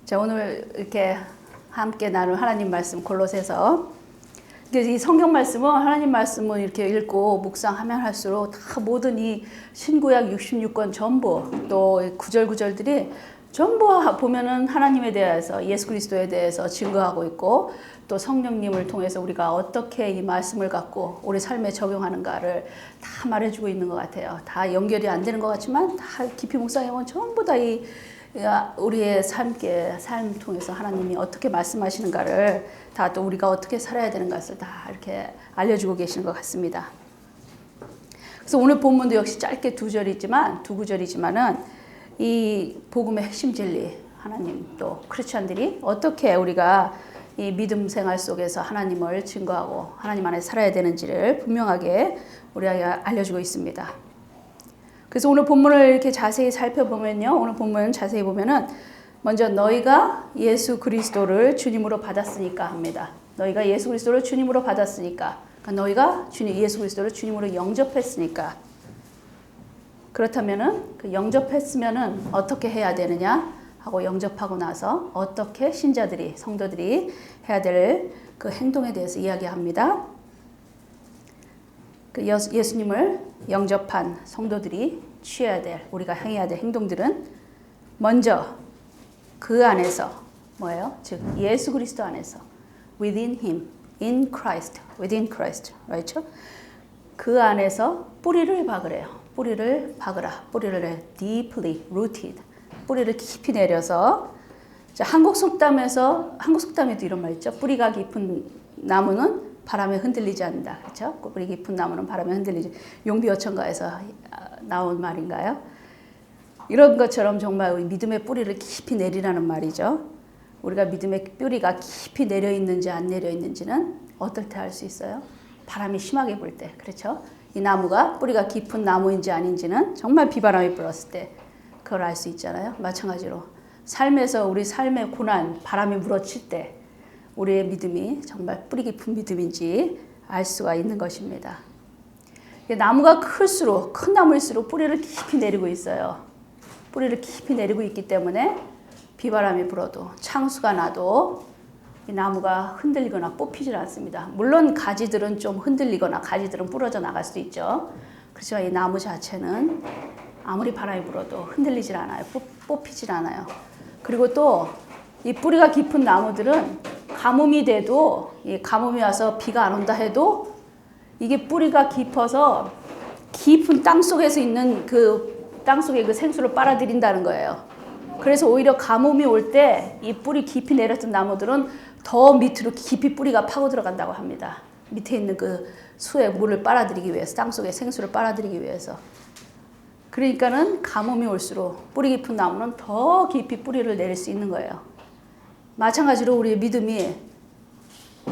자, 오늘 이렇게 함께 나눌 하나님 말씀 골로새서. 이 성경 말씀은 하나님 말씀을 이렇게 읽고 묵상하면 할수록 다 모든 이 신구약 66권 전부 또 구절구절들이 전부 보면은 하나님에 대해서 예수 그리스도에 대해서 증거하고 있고 또 성령님을 통해서 우리가 어떻게 이 말씀을 갖고 우리 삶에 적용하는가를 다 말해주고 있는 것 같아요. 다 연결이 안 되는 것 같지만 다 깊이 묵상해보면 전부 다 이 우리의 삶 통해서 하나님이 어떻게 말씀하시는가를 다 또 우리가 어떻게 살아야 되는 것을 다 이렇게 알려주고 계시는 것 같습니다. 그래서 오늘 본문도 역시 짧게 두 구절이지만은 이 복음의 핵심 진리, 하나님 또 크리스천들이 어떻게 우리가 이 믿음 생활 속에서 하나님을 증거하고 하나님 안에 살아야 되는지를 분명하게 우리에게 알려주고 있습니다. 그래서 오늘 본문을 이렇게 자세히 살펴보면요. 오늘 본문 자세히 보면은 먼저 너희가 예수 그리스도를 주님으로 받았으니까 합니다. 너희가 예수 그리스도를 주님으로 받았으니까. 그러니까 너희가 예수 그리스도를 주님으로 영접했으니까. 그렇다면은 그 영접했으면은 어떻게 해야 되느냐 하고 영접하고 나서 어떻게 신자들이 성도들이 해야 될 그 행동에 대해서 이야기합니다. 그 예수님을 영접한 성도들이 취해야 될 우리가 행해야 될 행동들은 먼저 그 안에서 뭐예요? 즉 예수 그리스도 안에서 within him, in Christ, within Christ, right? 그 안에서 뿌리를 박으래요. 뿌리를 박으라. 뿌리를 deeply rooted. 뿌리를 깊이 내려서 자, 한국 속담에도 이런 말 있죠. 뿌리가 깊은 나무는 바람에 흔들리지 않는다. 그렇죠? 뿌리 깊은 나무는 바람에 흔들리지. 용비어천가에서 나온 말인가요? 이런 것처럼 정말 우리 믿음의 뿌리를 깊이 내리라는 말이죠. 우리가 믿음의 뿌리가 깊이 내려 있는지 안 내려 있는지는 어떨 때 알 수 있어요? 바람이 심하게 불 때. 그렇죠? 이 나무가 뿌리가 깊은 나무인지 아닌지는 정말 비바람이 불었을 때 그걸 알 수 있잖아요. 마찬가지로 삶에서 우리 삶의 고난, 바람이 물어칠 때 우리의 믿음이 정말 뿌리 깊은 믿음인지 알 수가 있는 것입니다. 나무가 큰 나무일수록 뿌리를 깊이 내리고 있어요. 뿌리를 깊이 내리고 있기 때문에 비바람이 불어도 창수가 나도 이 나무가 흔들리거나 뽑히질 않습니다. 물론 가지들은 좀 흔들리거나 가지들은 부러져 나갈 수도 있죠. 그렇지만 이 나무 자체는 아무리 바람이 불어도 흔들리질 않아요. 뽑히질 않아요. 그리고 또 이 뿌리가 깊은 나무들은 가뭄이 돼도 이 가뭄이 와서 비가 안 온다 해도 이게 뿌리가 깊어서 깊은 땅 속에서 있는 땅 속에 그 생수를 빨아들인다는 거예요. 그래서 오히려 가뭄이 올 때 이 뿌리 깊이 내렸던 나무들은 더 밑으로 깊이 뿌리가 파고 들어간다고 합니다. 밑에 있는 그 수의 물을 빨아들이기 위해서, 땅 속에 생수를 빨아들이기 위해서. 그러니까는 가뭄이 올수록 뿌리 깊은 나무는 더 깊이 뿌리를 내릴 수 있는 거예요. 마찬가지로 우리의 믿음이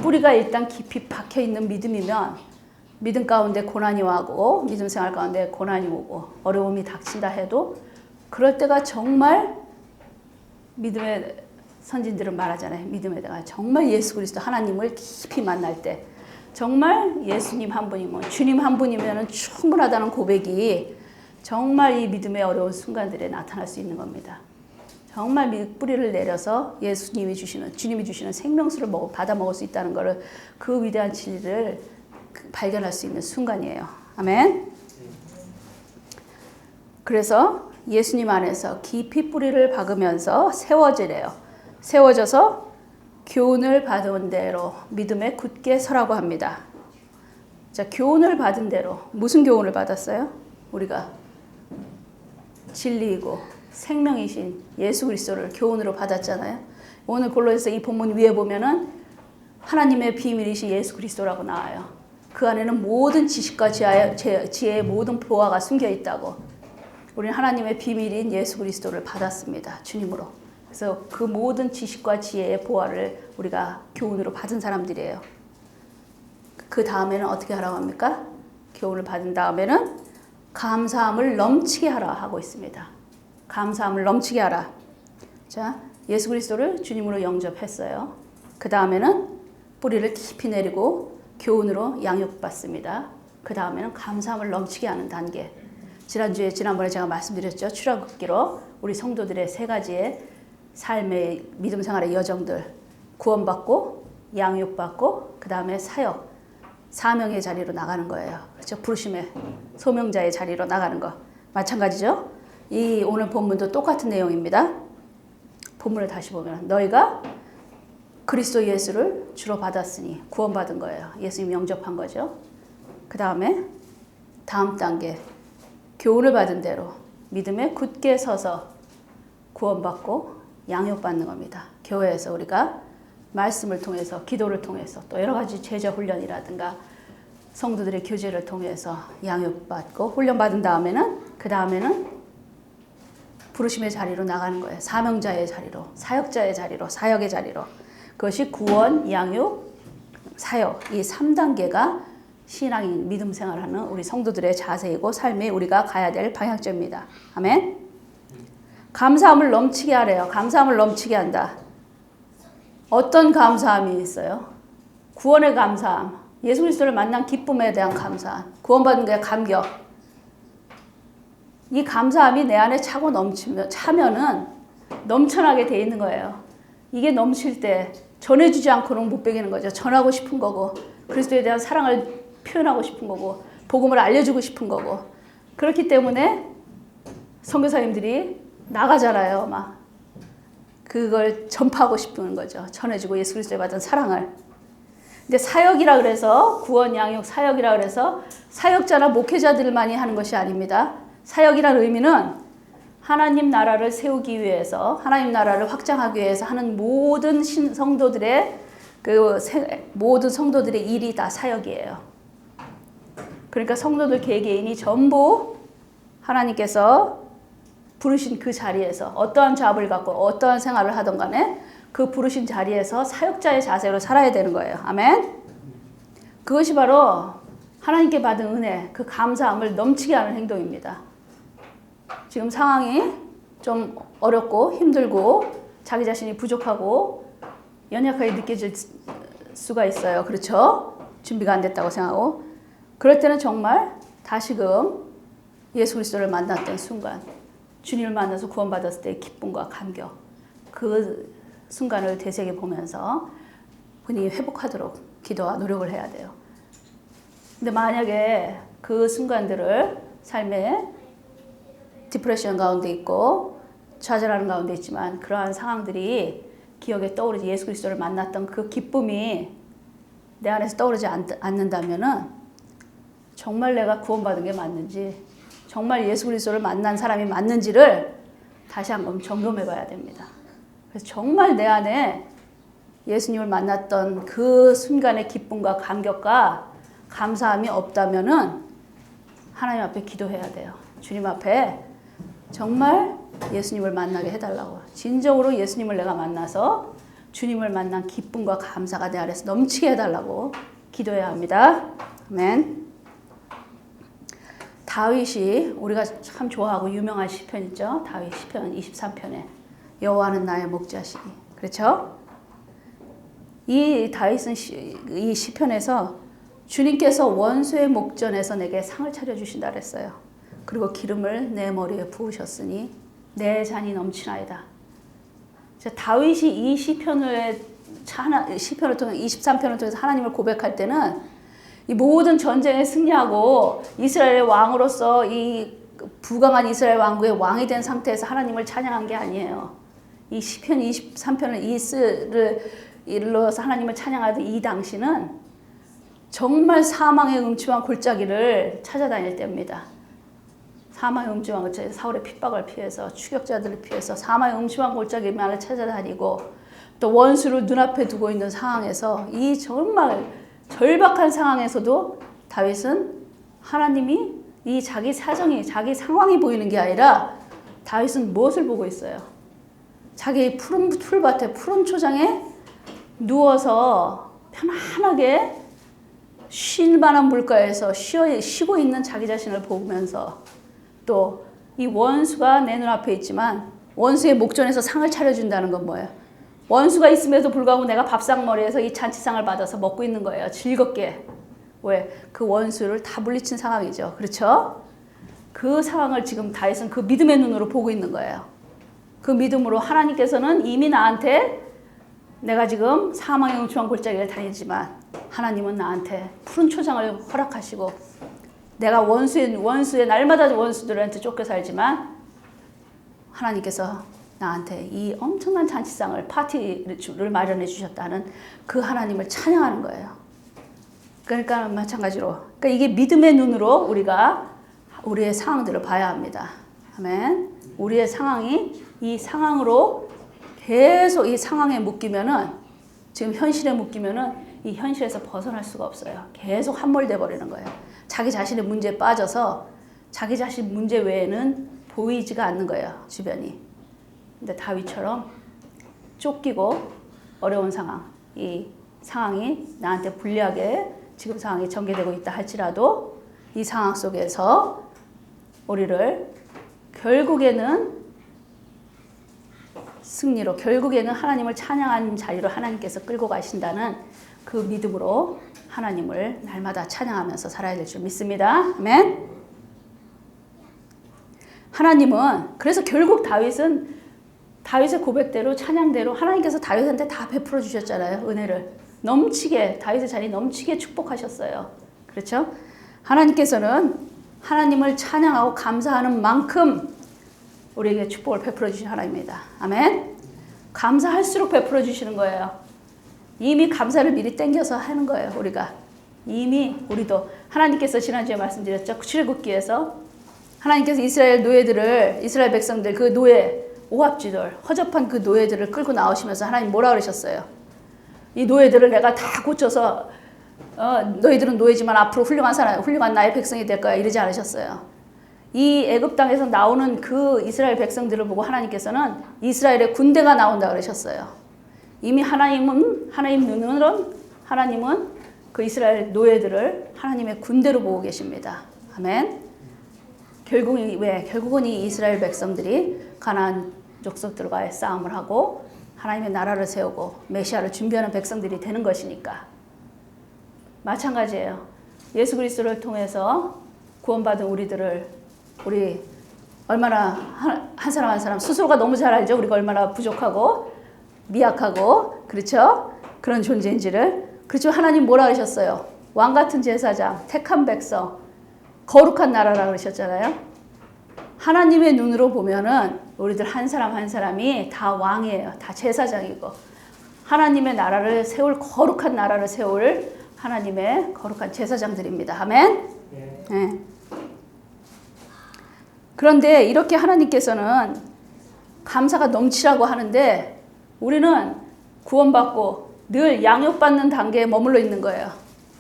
뿌리가 일단 깊이 박혀 있는 믿음이면 믿음 가운데 고난이 와고 믿음 생활 가운데 고난이 오고 어려움이 닥친다 해도 그럴 때가 정말 믿음의 선진들은 말하잖아요. 믿음에다가 정말 예수 그리스도 하나님을 깊이 만날 때 정말 예수님 한 분이면 주님 한 분이면 충분하다는 고백이 정말 이 믿음의 어려운 순간들에 나타날 수 있는 겁니다. 정말 뿌리를 내려서 주님이 주시는 생명수를 받아 먹을 수 있다는 것을 그 위대한 진리를 발견할 수 있는 순간이에요. 아멘. 그래서 예수님 안에서 깊이 뿌리를 박으면서 세워지래요. 세워져서 교훈을 받은 대로 믿음에 굳게 서라고 합니다. 자, 교훈을 받은 대로 무슨 교훈을 받았어요? 우리가 진리이고 생명이신 예수 그리스도를 교훈으로 받았잖아요. 오늘 골로새서 이 본문 위에 보면은 하나님의 비밀이신 예수 그리스도라고 나와요. 그 안에는 모든 지식과 지혜의 모든 보화가 숨겨 있다고. 우리는 하나님의 비밀인 예수 그리스도를 받았습니다. 주님으로. 그래서 그 모든 지식과 지혜의 보화를 우리가 교훈으로 받은 사람들이에요. 그 다음에는 어떻게 하라고 합니까? 교훈을 받은 다음에는 감사함을 넘치게 하라 하고 있습니다. 감사함을 넘치게 하라. 자, 예수 그리스도를 주님으로 영접했어요. 그 다음에는 뿌리를 깊이 내리고 교훈으로 양육받습니다. 그 다음에는 감사함을 넘치게 하는 단계. 지난번에 제가 말씀드렸죠. 출애굽기로 우리 성도들의 세 가지의 삶의 믿음 생활의 여정들 구원받고 양육받고 그 다음에 사역, 사명의 자리로 나가는 거예요. 그렇죠? 부르심의 소명자의 자리로 나가는 거 마찬가지죠. 이 오늘 본문도 똑같은 내용입니다. 본문을 다시 보면 너희가 그리스도 예수를 주로 받았으니 구원받은 거예요. 예수님 영접한 거죠. 그 다음에 다음 단계 교훈을 받은 대로 믿음에 굳게 서서 구원받고 양육받는 겁니다. 교회에서 우리가 말씀을 통해서 기도를 통해서 또 여러 가지 제자 훈련이라든가 성도들의 교제를 통해서 양육받고 훈련받은 다음에는 그 다음에는 부르심의 자리로 나가는 거예요. 사명자의 자리로, 사역자의 자리로, 사역의 자리로. 그것이 구원, 양육, 사역 이 3단계가 신앙인 믿음 생활하는 우리 성도들의 자세이고 삶에 우리가 가야 될 방향점입니다. 아멘. 감사함을 넘치게 하래요. 감사함을 넘치게 한다. 어떤 감사함이 있어요? 구원의 감사함, 예수 그리스도를 만난 기쁨에 대한 감사함, 구원받은 게 감격. 이 감사함이 내 안에 차고 차면은 넘쳐나게 돼 있는 거예요. 이게 넘칠 때 전해주지 않고는 못 배기는 거죠. 전하고 싶은 거고 그리스도에 대한 사랑을 표현하고 싶은 거고 복음을 알려주고 싶은 거고 그렇기 때문에 선교사님들이 나가잖아요. 막 그걸 전파하고 싶은 거죠. 전해주고 예수 그리스도에 받은 사랑을. 근데 사역이라 그래서 구원, 양육, 사역이라 그래서 사역자나 목회자들만이 하는 것이 아닙니다. 사역이라는 의미는 하나님 나라를 세우기 위해서 하나님 나라를 확장하기 위해서 하는 모든 성도들의 모든 성도들의 일이 다 사역이에요. 그러니까 성도들 개개인이 전부 하나님께서 부르신 그 자리에서 어떠한 잡을 갖고 어떠한 생활을 하던 간에 그 부르신 자리에서 사역자의 자세로 살아야 되는 거예요. 아멘. 그것이 바로 하나님께 받은 은혜, 그 감사함을 넘치게 하는 행동입니다. 지금 상황이 좀 어렵고 힘들고 자기 자신이 부족하고 연약하게 느껴질 수가 있어요. 그렇죠? 준비가 안 됐다고 생각하고 그럴 때는 정말 다시금 예수 그리스도를 만났던 순간 주님을 만나서 구원받았을 때의 기쁨과 감격 그 순간을 되새겨 보면서 본인이 회복하도록 기도와 노력을 해야 돼요. 근데 만약에 그 순간들을 삶에 디프레션 가운데 있고 좌절하는 가운데 있지만 그러한 상황들이 기억에 떠오르지 예수 그리스도를 만났던 그 기쁨이 내 안에서 떠오르지 않는다면은 정말 내가 구원받은 게 맞는지 정말 예수 그리스도를 만난 사람이 맞는지를 다시 한번 점검해 봐야 됩니다. 그래서 정말 내 안에 예수님을 만났던 그 순간의 기쁨과 감격과 감사함이 없다면은 하나님 앞에 기도해야 돼요. 주님 앞에 정말 예수님을 만나게 해달라고. 진정으로 예수님을 내가 만나서 주님을 만난 기쁨과 감사가 내 안에서 넘치게 해달라고 기도해야 합니다. 아멘. 다윗이 우리가 참 좋아하고 유명한 시편 있죠. 다윗 시편 23편에 여호와는 나의 목자시니. 그렇죠? 이 다윗은 이 시편에서 주님께서 원수의 목전에서 내게 상을 차려주신다 그랬어요. 그리고 기름을 내 머리에 부으셨으니 내 잔이 넘치나이다. 다윗이 이 시편을 통해 23편을 통해서 하나님을 고백할 때는 이 모든 전쟁에 승리하고 이스라엘의 왕으로서 이 부강한 이스라엘 왕국의 왕이 된 상태에서 하나님을 찬양한 게 아니에요. 이 시편 23편을 이스를 일러서 하나님을 찬양하던 이 당시는 정말 사망의 음침한 골짜기를 찾아다닐 때입니다. 사망의 음침한 골짜기, 사울의 핍박을 피해서 추격자들을 피해서 사망의 음침한 골짜기만을 찾아다니고 또 원수를 눈앞에 두고 있는 상황에서 이 정말 절박한 상황에서도 다윗은 하나님이 이 자기 사정이 자기 상황이 보이는 게 아니라 다윗은 무엇을 보고 있어요? 자기 푸른 풀밭에 푸른 초장에 누워서 편안하게 쉴 만한 물가에서 쉬고 있는 자기 자신을 보면서 또 이 원수가 내 눈앞에 있지만 원수의 목전에서 상을 차려준다는 건 뭐예요? 원수가 있음에도 불구하고 내가 밥상머리에서 이 잔치상을 받아서 먹고 있는 거예요. 즐겁게. 왜? 그 원수를 다 물리친 상황이죠. 그렇죠? 그 상황을 지금 다윗은 그 믿음의 눈으로 보고 있는 거예요. 그 믿음으로 하나님께서는 이미 나한테 내가 지금 사망의 음침한 골짜기를 다니지만 하나님은 나한테 푸른 초장을 허락하시고 내가 원수의 날마다 원수들한테 쫓겨 살지만 하나님께서 나한테 이 엄청난 잔치상을 파티를 마련해 주셨다는 그 하나님을 찬양하는 거예요. 그러니까 마찬가지로 그러니까 이게 믿음의 눈으로 우리가 우리의 상황들을 봐야 합니다. 아멘. 우리의 상황이 이 상황으로 계속 이 상황에 묶이면은 지금 현실에 묶이면은 이 현실에서 벗어날 수가 없어요. 계속 함몰돼 버리는 거예요. 자기 자신의 문제에 빠져서 자기 자신 문제 외에는 보이지가 않는 거예요. 주변이. 근데 다윗처럼 쫓기고 어려운 상황, 이 상황이 나한테 불리하게 지금 상황이 전개되고 있다 할지라도 이 상황 속에서 우리를 결국에는 승리로 결국에는 하나님을 찬양하는 자리로 하나님께서 끌고 가신다는 그 믿음으로 하나님을 날마다 찬양하면서 살아야 될 줄 믿습니다. 아멘. 하나님은 그래서 결국 다윗의 고백대로 찬양대로 하나님께서 다윗한테 다 베풀어 주셨잖아요. 은혜를 넘치게 다윗의 자리 넘치게 축복하셨어요. 그렇죠? 하나님께서는 하나님을 찬양하고 감사하는 만큼 우리에게 축복을 베풀어 주신 하나님입니다. 아멘. 감사할수록 베풀어 주시는 거예요. 이미 감사를 미리 땡겨서 하는 거예요. 우리가 이미 우리도 하나님께서 지난주에 말씀드렸죠. 출애굽기에서 하나님께서 이스라엘 백성들 그 노예 오합지들 허접한 그 노예들을 끌고 나오시면서 하나님 뭐라 그러셨어요? 이 노예들을 내가 다 고쳐서 너희들은 노예지만 앞으로 훌륭한 나의 백성이 될 거야 이러지 않으셨어요. 이 애굽 땅에서 나오는 그 이스라엘 백성들을 보고 하나님께서는 이스라엘의 군대가 나온다 그러셨어요. 이미 하나님 눈으로는 하나님은 그 이스라엘 노예들을 하나님의 군대로 보고 계십니다. 아멘. 결국은 이 이스라엘 백성들이 가나안 족속들과의 싸움을 하고 하나님의 나라를 세우고 메시아를 준비하는 백성들이 되는 것이니까. 마찬가지예요. 예수 그리스도를 통해서 구원받은 우리 얼마나 한 사람 한 사람 스스로가 너무 잘 알죠. 우리가 얼마나 부족하고 미약하고 그렇죠? 그런 존재인지를. 그렇죠. 하나님 뭐라 하셨어요? 왕 같은 제사장, 택한 백성, 거룩한 나라라 그러셨잖아요. 하나님의 눈으로 보면은 우리들 한 사람 한 사람이 다 왕이에요. 다 제사장이고 하나님의 나라를 세울 거룩한 나라를 세울 하나님의 거룩한 제사장들입니다. 아멘. 네. 그런데 이렇게 하나님께서는 감사가 넘치라고 하는데 우리는 구원받고 늘 양육받는 단계에 머물러 있는 거예요.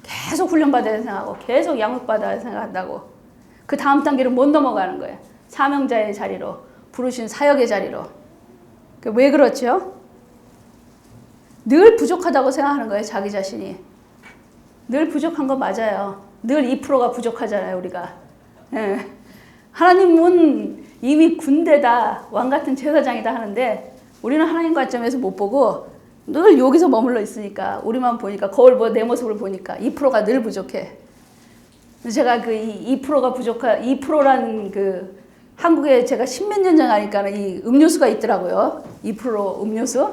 계속 훈련받아야 생각하고 계속 양육받아야 생각한다고. 그 다음 단계를 못 넘어가는 거예요. 사명자의 자리로, 부르신 사역의 자리로. 왜 그렇죠? 늘 부족하다고 생각하는 거예요. 자기 자신이. 늘 부족한 거 맞아요. 늘 2%가 부족하잖아요. 우리가. 예. 하나님은 이미 군대다, 왕 같은 제사장이다 하는데 우리는 하나님 관점에서 못 보고 늘 여기서 머물러 있으니까 우리만 보니까 거울 내 모습을 보니까 2%가 늘 부족해. 제가 그 2%가 2%라는 그 한국에 제가 10몇 년 전 가니까 이 음료수가 있더라고요. 2% 음료수.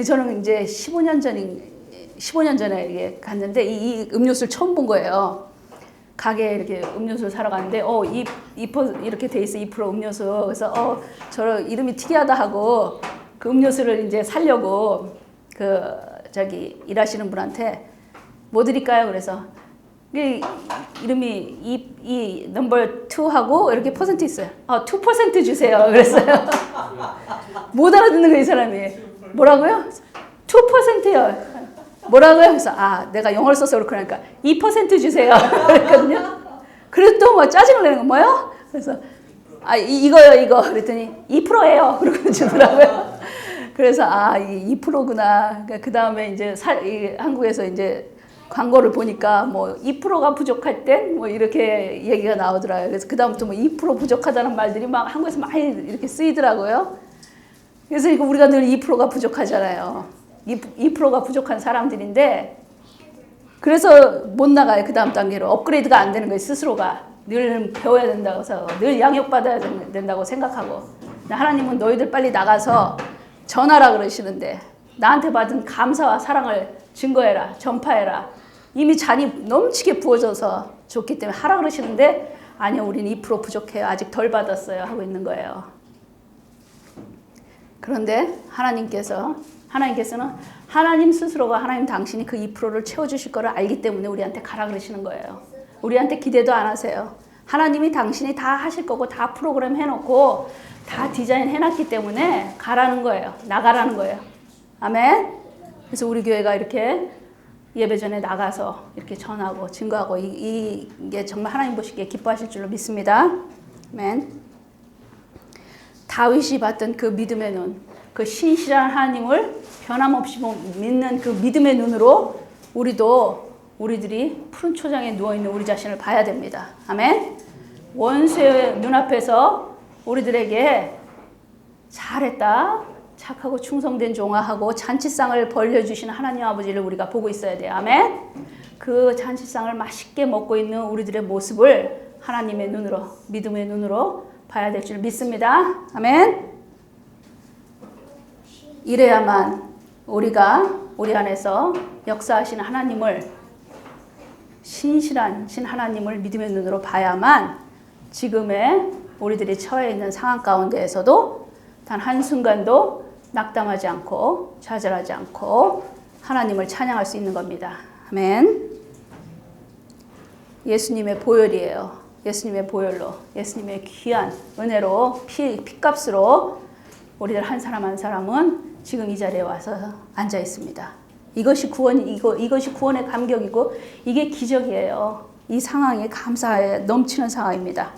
저는 이제 15년 전에 이게 갔는데 이 음료수를 처음 본 거예요. 가게에 이렇게 음료수를 사러 갔는데 이렇게 돼 있어 2% 음료수. 그래서 저 이름이 특이하다 하고 그 음료수를 이제 사려고 일하시는 분한테 뭐 드릴까요? 그래서 이름이 이 넘버 2하고 이렇게 퍼센트 있어요. 2% 주세요. 그랬어요. 못 알아듣는 거예요, 이 사람이. 뭐라고요? 2%요. 뭐라고요? 그래서 내가 영어를 써서 그러니까 2% 주세요. 그랬거든요. 그래도 또 뭐 짜증을 내는 거 뭐요? 그래서 이거요 이거 그랬더니 2%예요. 그러고 주더라고요. 그래서 이 2%구나. 그 다음에 이제 한국에서 이제 광고를 보니까 뭐 2%가 부족할 땐 뭐 이렇게 얘기가 나오더라고요. 그래서 그 다음부터 뭐 2% 부족하다는 말들이 막 한국에서 많이 이렇게 쓰이더라고요. 그래서 우리가 늘 2%가 부족하잖아요. 2%가 부족한 사람들인데 그래서 못 나가요. 그 다음 단계로 업그레이드가 안 되는 거예요. 스스로가 늘 배워야 된다고 생각하고 늘 양육받아야 된다고 생각하고 하나님은 너희들 빨리 나가서 전하라 그러시는데 나한테 받은 감사와 사랑을 증거해라, 전파해라. 이미 잔이 넘치게 부어져서 좋기 때문에 하라 그러시는데 아니요, 우린 2% 부족해요. 아직 덜 받았어요. 하고 있는 거예요. 그런데 하나님께서는 하나님 스스로가 하나님 당신이 그 2%를 채워주실 거를 알기 때문에 우리한테 가라 그러시는 거예요. 우리한테 기대도 안 하세요. 하나님이 당신이 다 하실 거고 다 프로그램 해놓고 다 디자인 해놨기 때문에 가라는 거예요. 나가라는 거예요. 아멘. 그래서 우리 교회가 이렇게 예배 전에 나가서 이렇게 전하고 증거하고 이게 정말 하나님 보시기에 기뻐하실 줄로 믿습니다. 아멘. 다윗이 봤던 그 믿음의 눈, 그 신실한 하나님을 변함없이 믿는 그 믿음의 눈으로 우리들이 푸른 초장에 누워있는 우리 자신을 봐야 됩니다. 아멘. 원수의 눈앞에서 우리들에게 잘했다, 착하고 충성된 종아하고 잔치상을 벌려주시는 하나님 아버지를 우리가 보고 있어야 돼요. 아멘. 그 잔치상을 맛있게 먹고 있는 우리들의 모습을 하나님의 눈으로, 믿음의 눈으로 봐야 될 줄 믿습니다. 아멘. 이래야만 우리가 우리 안에서 역사하시는 하나님을, 신실한 하나님을 믿음의 눈으로 봐야만 지금의 우리들이 처해 있는 상황 가운데에서도 단 한순간도 낙담하지 않고 좌절하지 않고 하나님을 찬양할 수 있는 겁니다. 아멘. 예수님의 보혈이에요. 예수님의 보혈로, 예수님의 귀한 은혜로, 피값으로 우리들 한 사람 한 사람은 지금 이 자리에 와서 앉아 있습니다. 이것이 구원의 감격이고 이게 기적이에요. 이 상황이 감사에 넘치는 상황입니다.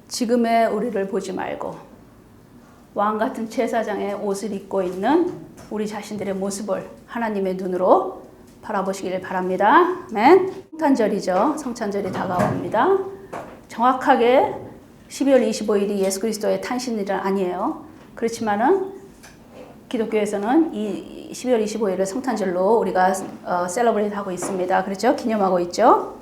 지금의 우리를 보지 말고 왕 같은 제사장의 옷을 입고 있는 우리 자신들의 모습을 하나님의 눈으로 바라보시기를 바랍니다. 아멘. 성탄절이죠. 성탄절이 다가옵니다. 정확하게 12월 25일이 예수 그리스도의 탄신일은 아니에요. 그렇지만은 기독교에서는 이 12월 25일을 성탄절로 우리가 셀러브레이트 하고 있습니다. 그렇죠? 기념하고 있죠.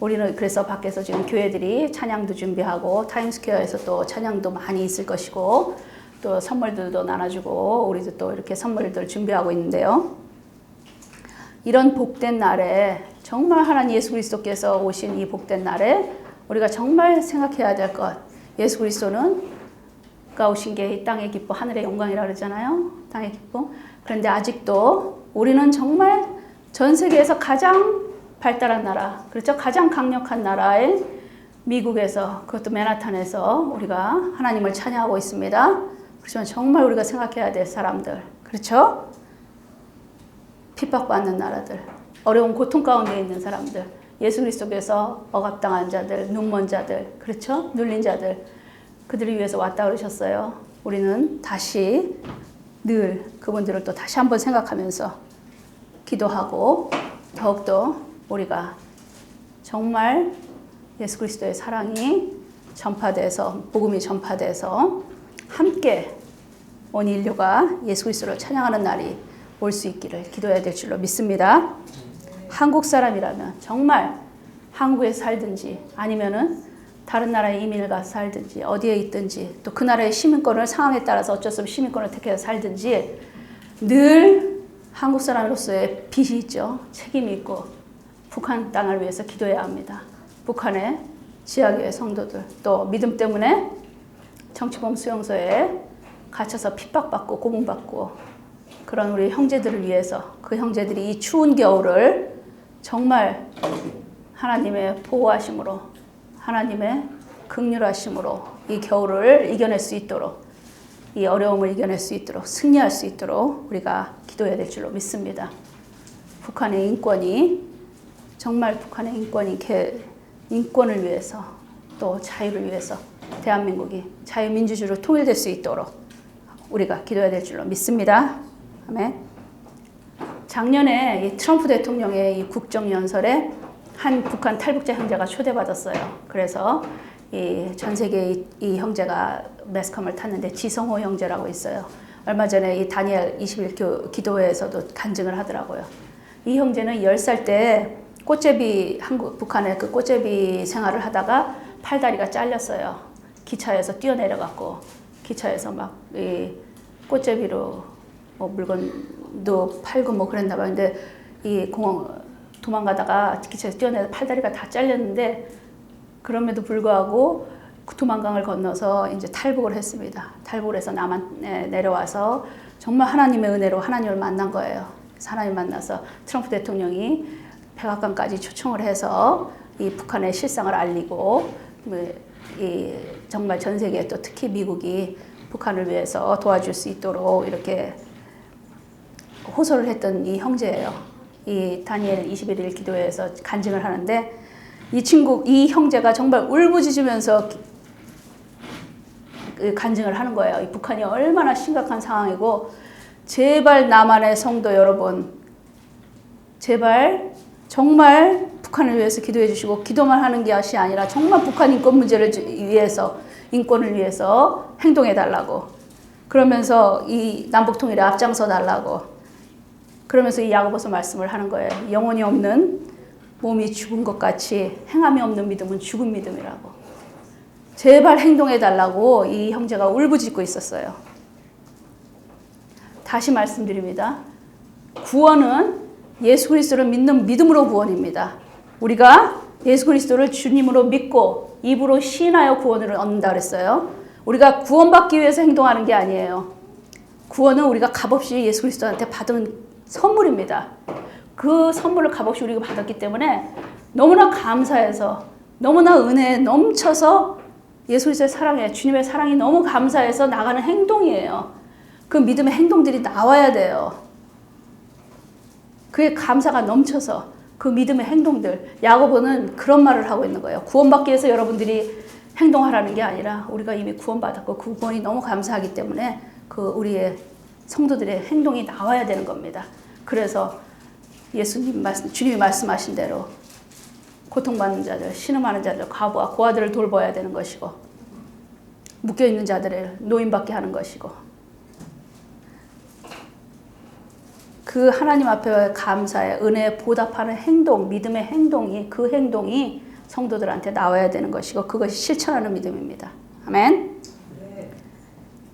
우리는 그래서 밖에서 지금 교회들이 찬양도 준비하고 타임스퀘어에서 또 찬양도 많이 있을 것이고 또 선물들도 나눠주고 우리도 또 이렇게 선물들 준비하고 있는데요. 이런 복된 날에 정말 하나님 예수 그리스도께서 오신 이 복된 날에 우리가 정말 생각해야 될 것, 예수 그리스도는 오신 게 이 땅의 기쁨, 하늘의 영광이라 그러잖아요. 땅의 기쁨. 그런데 아직도 우리는 정말 전 세계에서 가장 발달한 나라, 그렇죠? 가장 강력한 나라의 미국에서, 그것도 맨하탄에서 우리가 하나님을 찬양하고 있습니다. 그렇지만 정말 우리가 생각해야 될 사람들, 그렇죠? 핍박받는 나라들, 어려운 고통 가운데 있는 사람들, 예수 그리스도께서 억압당한 자들, 눈먼 자들, 그렇죠? 눌린 자들, 그들을 위해서 왔다 그러셨어요. 우리는 다시 늘 그분들을 또 다시 한번 생각하면서 기도하고 더욱더 우리가 정말 예수 그리스도의 사랑이 전파돼서, 복음이 전파돼서 함께 온 인류가 예수 그리스도를 찬양하는 날이 올 수 있기를 기도해야 될 줄로 믿습니다. 한국 사람이라면 정말 한국에 살든지 아니면은 다른 나라에 이민을 가서 살든지 어디에 있든지 또 그 나라의 시민권을 상황에 따라서 어쩔 수 없이 시민권을 택해서 살든지 늘 한국 사람으로서의 빚이 있죠. 책임이 있고 북한 땅을 위해서 기도해야 합니다. 북한의 지하교회 성도들 또 믿음 때문에 정치범 수용소에 갇혀서 핍박받고 고문받고 그런 우리 형제들을 위해서 그 형제들이 이 추운 겨울을 정말 하나님의 보호하심으로 하나님의 긍휼하심으로 이 겨울을 이겨낼 수 있도록 이 어려움을 이겨낼 수 있도록 승리할 수 있도록 우리가 기도해야 될 줄로 믿습니다. 북한의 인권이 정말 북한의 인권을 위해서 또 자유를 위해서 대한민국이 자유민주주의로 통일될 수 있도록 우리가 기도해야 될 줄로 믿습니다. 아멘. 작년에 이 트럼프 대통령의 이 국정연설에 한 북한 탈북자 형제가 초대받았어요. 그래서 전 세계 이 형제가 매스컴을 탔는데 지성호 형제라고 있어요. 얼마 전에 이 다니엘 21 기도회에서도 간증을 하더라고요. 이 형제는 10살 때 북한의 그 꽃제비 생활을 하다가 팔다리가 잘렸어요. 기차에서 뛰어내려갖고 기차에서 막 이 꽃제비로 뭐 물건도 팔고 뭐 그랬나 봐요. 근데 이 공항 도망가다가 기차에서 뛰어내려 팔다리가 다 잘렸는데 그럼에도 불구하고 두만강을 건너서 이제 탈북을 했습니다. 탈북을 해서 남한 내려와서 정말 하나님의 은혜로 하나님을 만난 거예요. 그래서 하나님 만나서 트럼프 대통령이 백악관까지 초청을 해서 이 북한의 실상을 알리고 이 정말 전 세계 또 특히 미국이 북한을 위해서 도와줄 수 있도록 이렇게 호소를 했던 이 형제예요. 이 다니엘 21일 기도회에서 간증을 하는데 이 형제가 정말 울부짖으면서 간증을 하는 거예요. 이 북한이 얼마나 심각한 상황이고 제발 남한의 성도 여러분 제발 정말 북한을 위해서 기도해 주시고 기도만 하는 것이 아니라 정말 북한 인권 문제를 위해서 인권을 위해서 행동해 달라고 그러면서 이 남북 통일에 앞장서 달라고 그러면서 이 야고보서 말씀을 하는 거예요. 영혼이 없는 몸이 죽은 것 같이 행함이 없는 믿음은 죽은 믿음이라고 제발 행동해 달라고 이 형제가 울부짖고 있었어요. 다시 말씀드립니다. 구원은 예수 그리스도를 믿는 믿음으로 구원입니다. 우리가 예수 그리스도를 주님으로 믿고 입으로 시인하여 구원을 얻는다 그랬어요. 우리가 구원받기 위해서 행동하는 게 아니에요. 구원은 우리가 값없이 예수 그리스도한테 받은 선물입니다. 그 선물을 값없이 우리가 받았기 때문에 너무나 감사해서 너무나 은혜에 넘쳐서 예수 그리스도의 사랑에 주님의 사랑이 너무 감사해서 나가는 행동이에요. 그 믿음의 행동들이 나와야 돼요. 그의 감사가 넘쳐서 그 믿음의 행동들 야고보는 그런 말을 하고 있는 거예요. 구원받기 위해서 여러분들이 행동하라는 게 아니라 우리가 이미 구원받았고 그 구원이 너무 감사하기 때문에 그 우리의 성도들의 행동이 나와야 되는 겁니다. 그래서 주님이 말씀하신 대로 고통받는 자들, 신음하는 자들, 과부와 고아들을 돌봐야 되는 것이고 묶여있는 자들을 노인받게 하는 것이고 그 하나님 앞에 감사의 은혜에 보답하는 행동, 믿음의 행동이 그 행동이 성도들한테 나와야 되는 것이고 그것이 실천하는 믿음입니다. 아멘.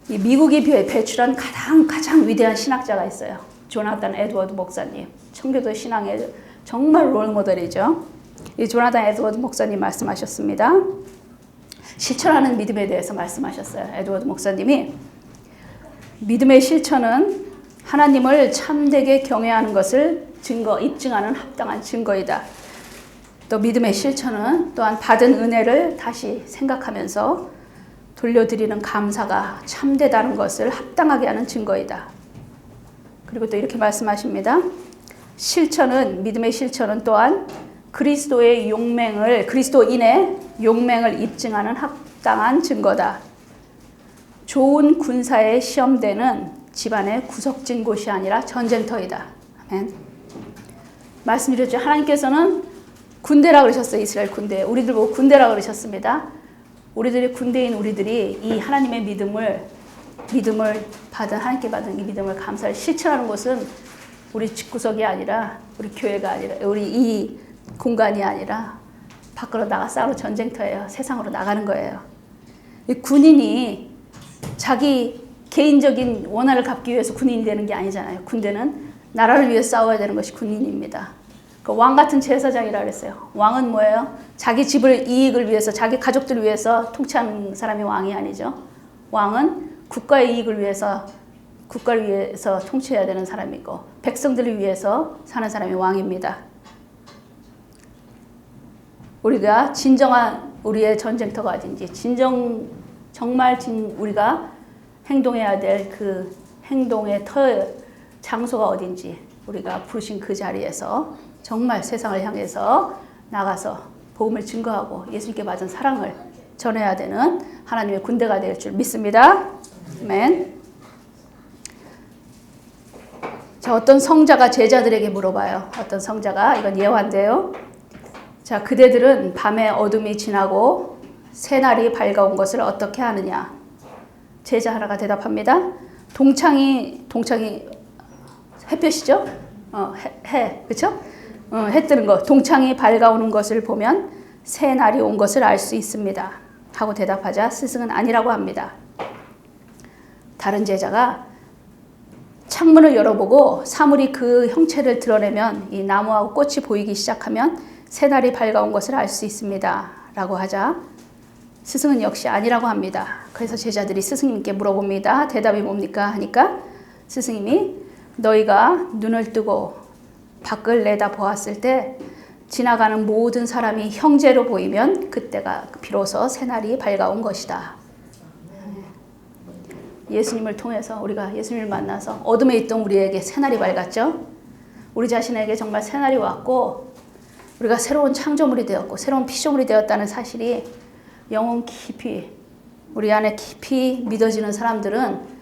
이 미국이 배출한 가장 위대한 신학자가 있어요. 조나단 에드워드 목사님. 청교도 신앙의 정말 롤모델이죠. 이 조나단 에드워드 목사님 말씀하셨습니다. 실천하는 믿음에 대해서 말씀하셨어요. 에드워드 목사님이 믿음의 실천은 하나님을 참되게 경외하는 것을 입증하는 합당한 증거이다. 또 믿음의 실천은 또한 받은 은혜를 다시 생각하면서 돌려드리는 감사가 참되다는 것을 합당하게 하는 증거이다. 그리고 또 이렇게 말씀하십니다. 믿음의 실천은 또한 그리스도인의 용맹을 입증하는 합당한 증거다. 좋은 군사의 시험대는 집안의 구석진 곳이 아니라 전쟁터이다. 아멘. 말씀드렸죠. 하나님께서는 군대라 그러셨어요. 이스라엘 군대. 우리들 보고 군대라 그러셨습니다. 우리들이 군대인 우리들이 이 하나님의 믿음을 받은 하나님께 받은 이 믿음을 감사를 실천하는 곳은 우리 집구석이 아니라 우리 교회가 아니라 우리 이 공간이 아니라 밖으로 나가 싸우는 전쟁터예요. 세상으로 나가는 거예요. 이 군인이 자기 개인적인 원한을 갚기 위해서 군인이 되는 게 아니잖아요. 군대는 나라를 위해 싸워야 되는 것이 군인입니다. 그 왕 같은 제사장이라 그랬어요. 왕은 뭐예요? 자기 집을 이익을 위해서 자기 가족들을 위해서 통치하는 사람이 왕이 아니죠. 왕은 국가의 이익을 위해서 국가를 위해서 통치해야 되는 사람이고 백성들을 위해서 사는 사람이 왕입니다. 우리가 진정한 우리의 전쟁터가 어딘지 우리가 행동해야 될 그 행동의 장소가 어딘지 우리가 부르신 그 자리에서 정말 세상을 향해서 나가서 복음을 증거하고 예수님께 받은 사랑을 전해야 되는 하나님의 군대가 될 줄 믿습니다. 아멘. 자, 어떤 성자가 제자들에게 물어봐요. 어떤 성자가, 이건 예화인데요. 자, 그대들은 밤에 어둠이 지나고 새날이 밝아온 것을 어떻게 하느냐? 제자 하나가 대답합니다. 동창이 햇볕이죠? 그렇죠? 해 뜨는 것. 동창이 밝아오는 것을 보면 새 날이 온 것을 알 수 있습니다. 하고 대답하자 스승은 아니라고 합니다. 다른 제자가 창문을 열어보고 사물이 그 형체를 드러내면 이 나무하고 꽃이 보이기 시작하면 새날이 밝아온 것을 알 수 있습니다. 라고 하자 스승은 역시 아니라고 합니다. 그래서 제자들이 스승님께 물어봅니다. 대답이 뭡니까? 하니까 스승님이 너희가 눈을 뜨고 밖을 내다보았을 때 지나가는 모든 사람이 형제로 보이면 그때가 비로소 새날이 밝아온 것이다. 예수님을 통해서 우리가 예수님을 만나서 어둠에 있던 우리에게 새날이 밝았죠. 우리 자신에게 정말 새날이 왔고 우리가 새로운 창조물이 되었고 새로운 피조물이 되었다는 사실이 영혼 깊이 우리 안에 깊이 믿어지는 사람들은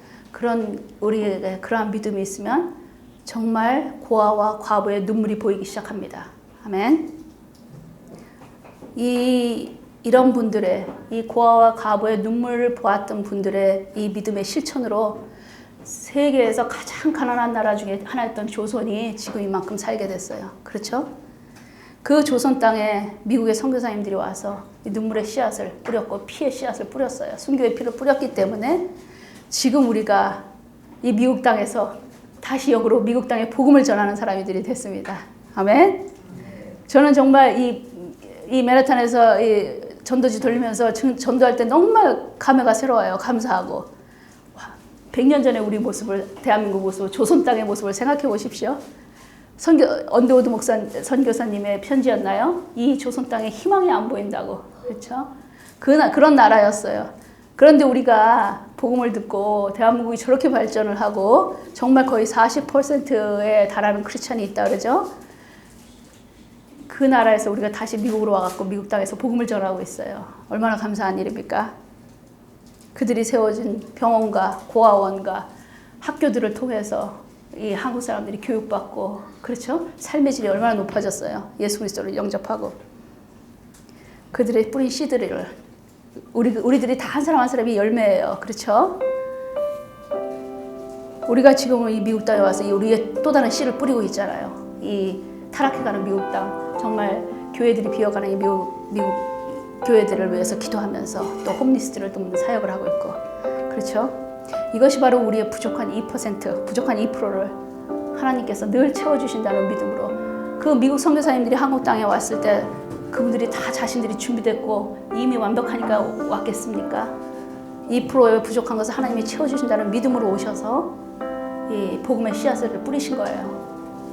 우리에게 그러한 믿음이 있으면 정말 고아와 과부의 눈물이 보이기 시작합니다. 아멘. 이런 분들의 이 고아와 과부의 눈물을 보았던 분들의 이 믿음의 실천으로 세계에서 가장 가난한 나라 중에 하나였던 조선이 지금 이만큼 살게 됐어요. 그렇죠? 그 조선 땅에 미국의 선교사님들이 와서 눈물의 씨앗을 뿌렸고 피의 씨앗을 뿌렸어요. 순교의 피를 뿌렸기 때문에 지금 우리가 이 미국 땅에서 다시 역으로 미국 땅에 복음을 전하는 사람들이 됐습니다. 아멘. 저는 정말 이 맨하탄에서 이 전도지 돌리면서 전도할 때 정말 감회가 새로워요. 감사하고 100년 전에 우리 모습을 대한민국 모습을 조선 땅의 모습을 생각해 보십시오. 언데우드 선교사님의 편지였나요? 이 조선 땅에 희망이 안 보인다고. 그렇죠? 그런 나라였어요. 그런데 우리가 복음을 듣고 대한민국이 저렇게 발전을 하고 정말 거의 40%에 달하는 크리스찬이 있다 그러죠? 그 나라에서 우리가 다시 미국으로 와갖고 미국 땅에서 복음을 전하고 있어요. 얼마나 감사한 일입니까? 그들이 세워진 병원과 고아원과 학교들을 통해서 이 한국 사람들이 교육받고 그렇죠? 삶의 질이 얼마나 높아졌어요. 예수 그리스도를 영접하고 그들의 뿌린 씨들을 우리들이 다 한 사람 한 사람이 열매예요. 그렇죠? 우리가 지금 이 미국 땅에 와서 우리의 또 다른 씨를 뿌리고 있잖아요. 이 타락해가는 미국 땅 정말 교회들이 비어가는 이 미국 교회들을 위해서 기도하면서 또 홈리스들을 돕는 사역을 하고 있고 그렇죠? 이것이 바로 우리의 부족한 2%, 부족한 2%를 하나님께서 늘 채워주신다는 믿음으로 그 미국 선교사님들이 한국 땅에 왔을 때 그분들이 다 자신들이 준비됐고 이미 완벽하니까 왔겠습니까? 2%의 부족한 것을 하나님이 채워주신다는 믿음으로 오셔서 이 복음의 씨앗을 뿌리신 거예요.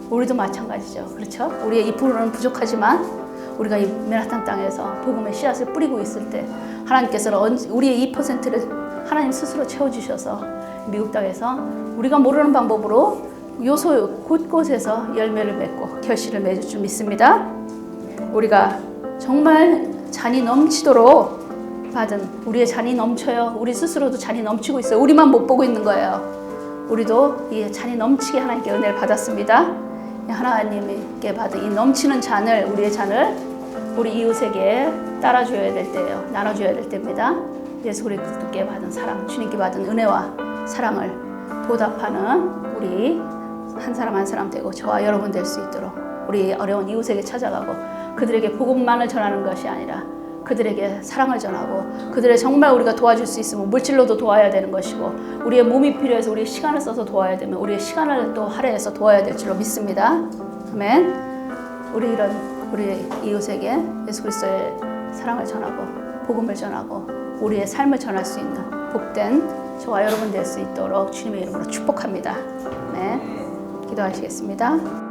우리도 마찬가지죠. 그렇죠? 우리의 2%는 부족하지만 우리가 이 맨하탄 땅에서 복음의 씨앗을 뿌리고 있을 때 하나님께서는 우리의 2%를 하나님 스스로 채워주셔서 미국 땅에서 우리가 모르는 방법으로 요소 곳곳에서 열매를 맺고 결실을 맺을 줄 믿습니다. 우리가 정말 잔이 넘치도록 받은 우리의 잔이 넘쳐요. 우리 스스로도 잔이 넘치고 있어요. 우리만 못 보고 있는 거예요. 우리도 이 잔이 넘치게 하나님께 은혜를 받았습니다. 하나님께 받은 이 넘치는 잔을 우리의 잔을 우리 이웃에게 따라줘야 될 때예요. 나눠줘야 될 때입니다. 예수 그리스도께 받은 사랑, 주님께 받은 은혜와 사랑을 보답하는 우리 한 사람 한 사람 되고 저와 여러분 될 수 있도록 우리 어려운 이웃에게 찾아가고 그들에게 복음만을 전하는 것이 아니라 그들에게 사랑을 전하고 그들의 정말 우리가 도와줄 수 있으면 물질로도 도와야 되는 것이고 우리의 몸이 필요해서 우리의 시간을 써서 도와야 되면 우리의 시간을 또 할애해서 도와야 될 줄로 믿습니다. 아멘. 우리 이웃에게 예수 그리스도의 사랑을 전하고 복음을 전하고 우리의 삶을 전할 수 있는 복된 저와 여러분 될 수 있도록 주님의 이름으로 축복합니다. 네, 기도하시겠습니다.